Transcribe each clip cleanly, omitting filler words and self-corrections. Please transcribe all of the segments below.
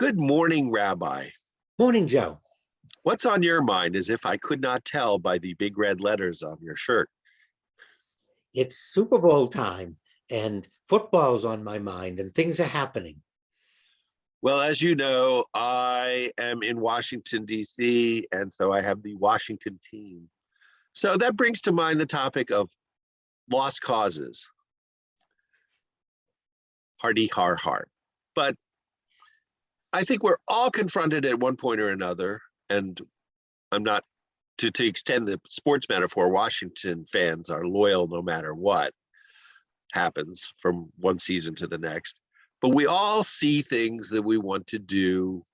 Good morning, Rabbi. Morning, Joe. What's on your mind, as if I could not tell by the big red letters on your shirt? It's Super Bowl time and football's on my mind and things are happening. Well, as you know, I am in Washington, D.C., and so I have the Washington team. So that brings to mind the topic of lost causes. Hardy har har. But I think we're all confronted at one point or another, and I'm not to extend the sports metaphor. Washington fans are loyal no matter what happens from one season to the next. But we all see things that we want to do,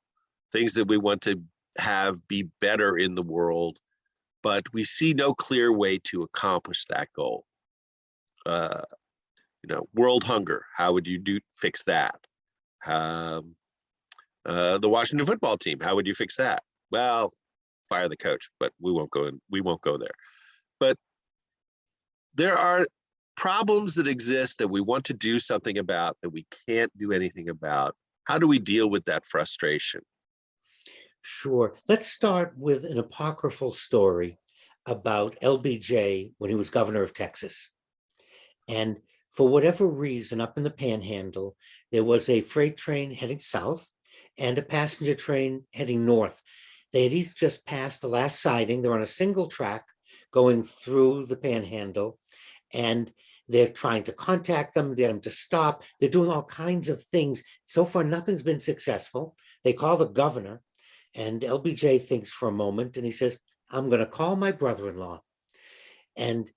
things that we want to have be better in the world, but we see no clear way to accomplish that goal. Uh, World hunger. How would you fix that? The Washington football team. How would you fix that? Well, fire the coach, but we won't go there. But there are problems that exist that we want to do something about that we can't do anything about. How do we deal with that frustration? Sure. Let's start with an apocryphal story about LBJ when he was governor of Texas. And for whatever reason, up in the Panhandle, there was a freight train heading south and a passenger train heading north. They had each just passed the last siding. They're on a single track going through the Panhandle, and they're trying to contact them, get them to stop. They're doing all kinds of things. So far, nothing's been successful. They call the governor, and LBJ thinks for a moment, and he says, I'm going to call my brother-in-law. And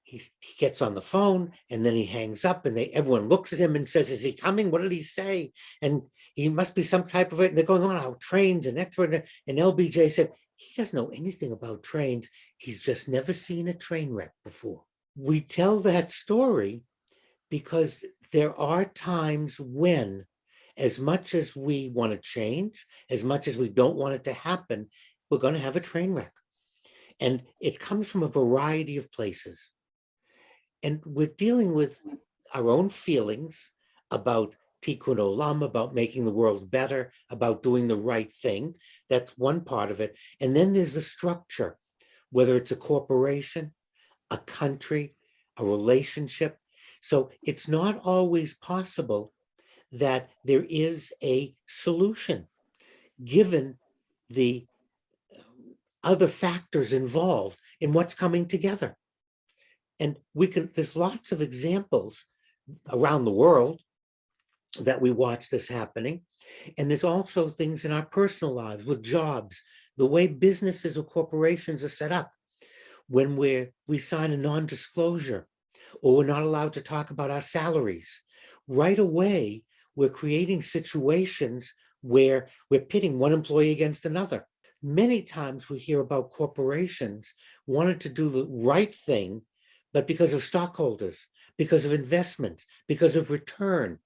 he gets on the phone, and then he hangs up, and everyone looks at him and says, is he coming? What did he say? And he must be some type of it. And they're going on about trains and expert. And LBJ said, he doesn't know anything about trains. He's just never seen a train wreck before. We tell that story because there are times when, as much as we want to change, as much as we don't want it to happen, we're going to have a train wreck. And it comes from a variety of places. And we're dealing with our own feelings about tikkun olam, about making the world better, about doing the right thing. That's one part of it. And then there's the structure, whether it's a corporation, a country, a relationship. So it's not always possible that there is a solution, given the other factors involved in what's coming together. And there's lots of examples around the world that we watch this happening. And there's also things in our personal lives with jobs, the way businesses or corporations are set up. When we sign a non-disclosure, or we're not allowed to talk about our salaries, right away, we're creating situations where we're pitting one employee against another. Many times we hear about corporations wanting to do the right thing, but because of stockholders, because of investments, because of return,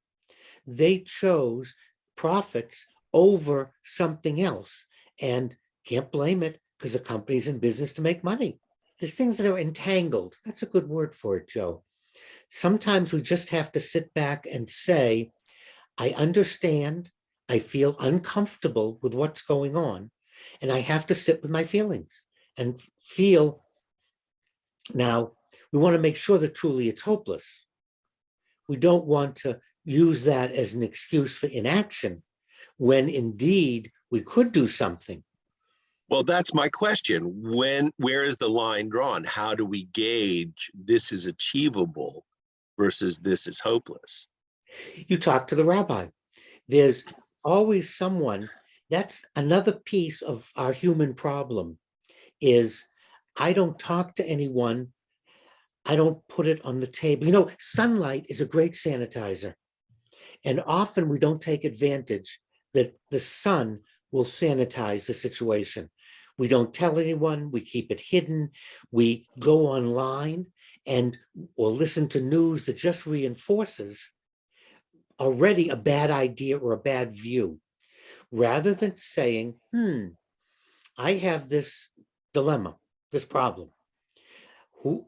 they chose profits over something else, and can't blame it because the company's in business to make money. There's things that are entangled. That's a good word for it, Joe. Sometimes we just have to sit back and say, I understand, I feel uncomfortable with what's going on, and I have to sit with my feelings and feel. Now, we want to make sure that truly it's hopeless. We don't want to use that as an excuse for inaction when indeed we could do something. Well, that's my question. Where is the line drawn? How do we gauge this is achievable versus this is hopeless? You talk to the rabbi. There's always someone. That's another piece of our human problem is I don't talk to anyone. I don't put it on the table. Sunlight is a great sanitizer. And often we don't take advantage that the sun will sanitize the situation. We don't tell anyone, we keep it hidden. We go online or listen to news that just reinforces already a bad idea or a bad view, rather than saying, I have this dilemma, this problem.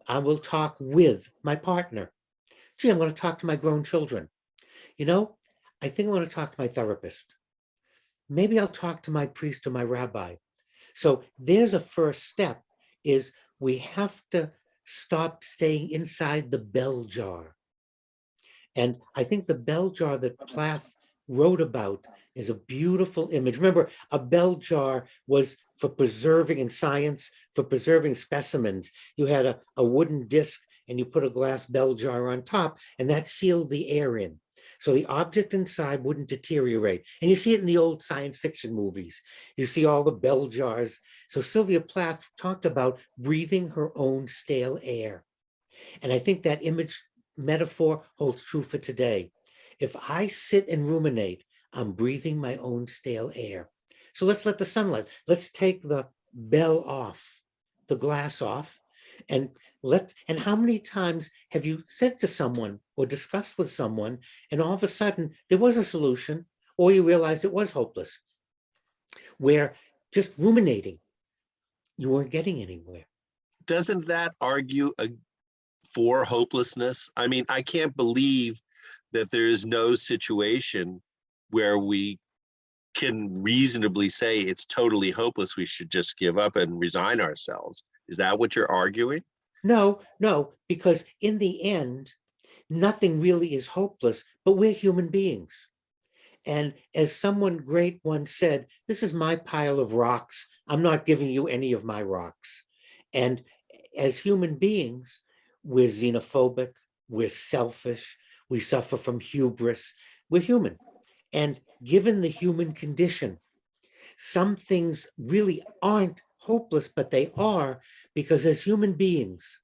I will talk with my partner. Gee, I'm going to talk to my grown children. I think I'm going to talk to my therapist. maybe I'll talk to my priest or my rabbi. So there's a first step, is we have to stop staying inside the bell jar. And I think the bell jar that Plath wrote about is a beautiful image. Remember, a bell jar was for preserving, in science, for preserving specimens. You had a wooden disc and you put a glass bell jar on top, and that sealed the air in. So the object inside wouldn't deteriorate. And you see it in the old science fiction movies. You see all the bell jars. So Sylvia Plath talked about breathing her own stale air. And I think that image metaphor holds true for today. If I sit and ruminate, I'm breathing my own stale air. So let's let the sunlight, let's take the bell off, the glass off, and and how many times have you said to someone or discussed with someone, and all of a sudden there was a solution, or you realized it was hopeless, where just ruminating, you weren't getting anywhere. Doesn't that argue for hopelessness? I mean, I can't believe that there is no situation where we can reasonably say it's totally hopeless. We should just give up and resign ourselves. Is that what you're arguing? No, no, because in the end, nothing really is hopeless, but we're human beings. And as someone great once said, this is my pile of rocks. I'm not giving you any of my rocks. And as human beings, we're xenophobic, we're selfish, we suffer from hubris, we're human. And given the human condition, some things really aren't hopeless, but they are, because as human beings,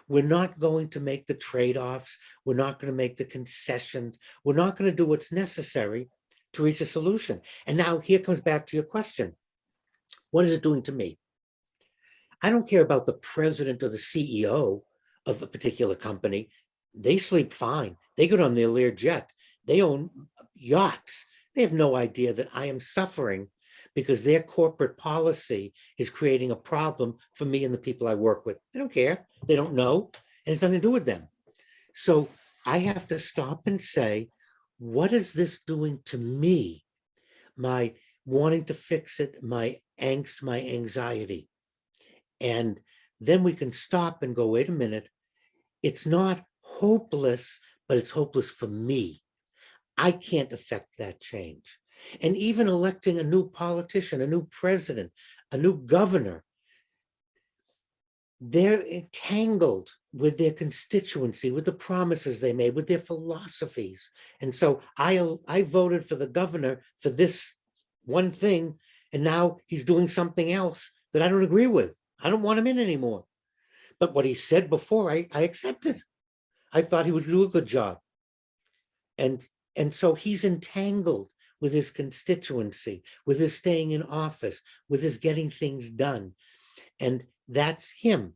we're not going to make the trade-offs. We're not going to make the concessions. We're not going to do what's necessary to reach a solution. And now here comes back to your question. What is it doing to me? I don't care about the president or the CEO of a particular company. They sleep fine. They get on their Learjet. They own yachts. They have no idea that I am suffering because their corporate policy is creating a problem for me and the people I work with. They don't care. They don't know. And it's nothing to do with them. So I have to stop and say, what is this doing to me? My wanting to fix it, my angst, my anxiety. And then we can stop and go, wait a minute, it's not hopeless, but it's hopeless for me. I can't affect that change. And even electing a new politician, a new president, a new governor, they're entangled with their constituency, with the promises they made, with their philosophies. And so I voted for the governor for this one thing, and now he's doing something else that I don't agree with. I don't want him in anymore. But what he said before, I accepted. I thought he would do a good job. And so he's entangled with his constituency, with his staying in office, with his getting things done. And that's him.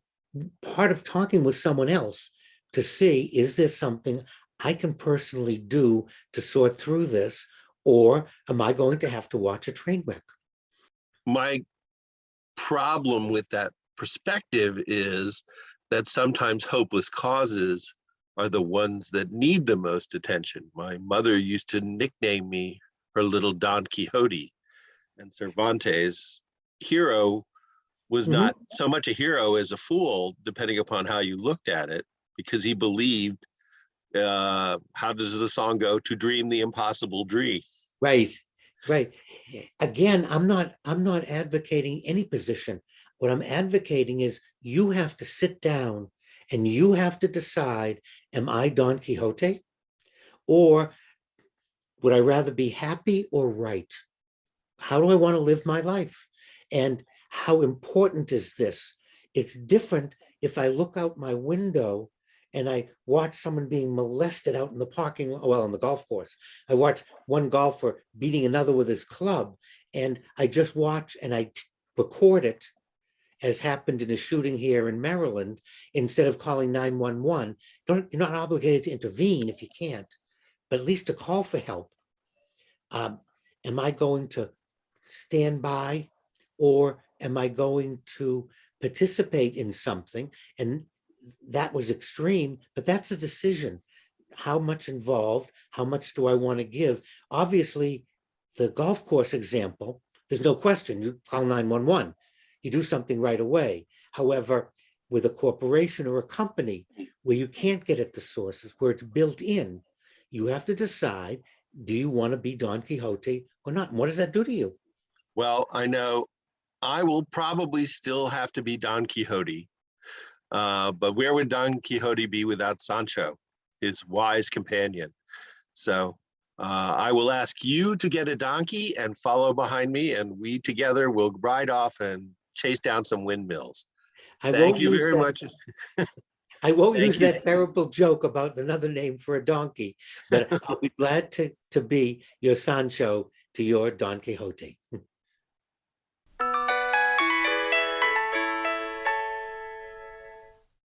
Part of talking with someone else to see, is there something I can personally do to sort through this, or am I going to have to watch a train wreck? My problem with that perspective is that sometimes hopeless causes are the ones that need the most attention. My mother used to nickname me her little Don Quixote, and Cervantes' hero was Mhm. not so much a hero as a fool, depending upon how you looked at it, because he believed, how does the song go? To dream the impossible dream. Right, right. Again, I'm not advocating any position. What I'm advocating is you have to sit down and you have to decide, am I Don Quixote? Or would I rather be happy or right? How do I want to live my life? And how important is this? It's different if I look out my window and I watch someone being molested out in the parking lot, well, on the golf course. I watch one golfer beating another with his club, and I just watch and I record it, as happened in a shooting here in Maryland, instead of calling 911. You're not obligated to intervene if you can't, but at least to call for help. Um, am I going to stand by, or am I going to participate in something? And that was extreme, but that's a decision. How much involved? How much do I want to give? Obviously, the golf course example, there's no question, you call 911, you do something right away. However, with a corporation or a company where you can't get at the sources, where it's built in, you have to decide, do you want to be Don Quixote or not? And what does that do to you? Well, I know I will probably still have to be Don Quixote. But where would Don Quixote be without Sancho, his wise companion? So I will ask you to get a donkey and follow behind me, and we together will ride off and chase down some windmills. I Thank won't you use very that. much. I won't Thank use you. that terrible joke about another name for a donkey, but I'll be glad to be your Sancho to your Don Quixote.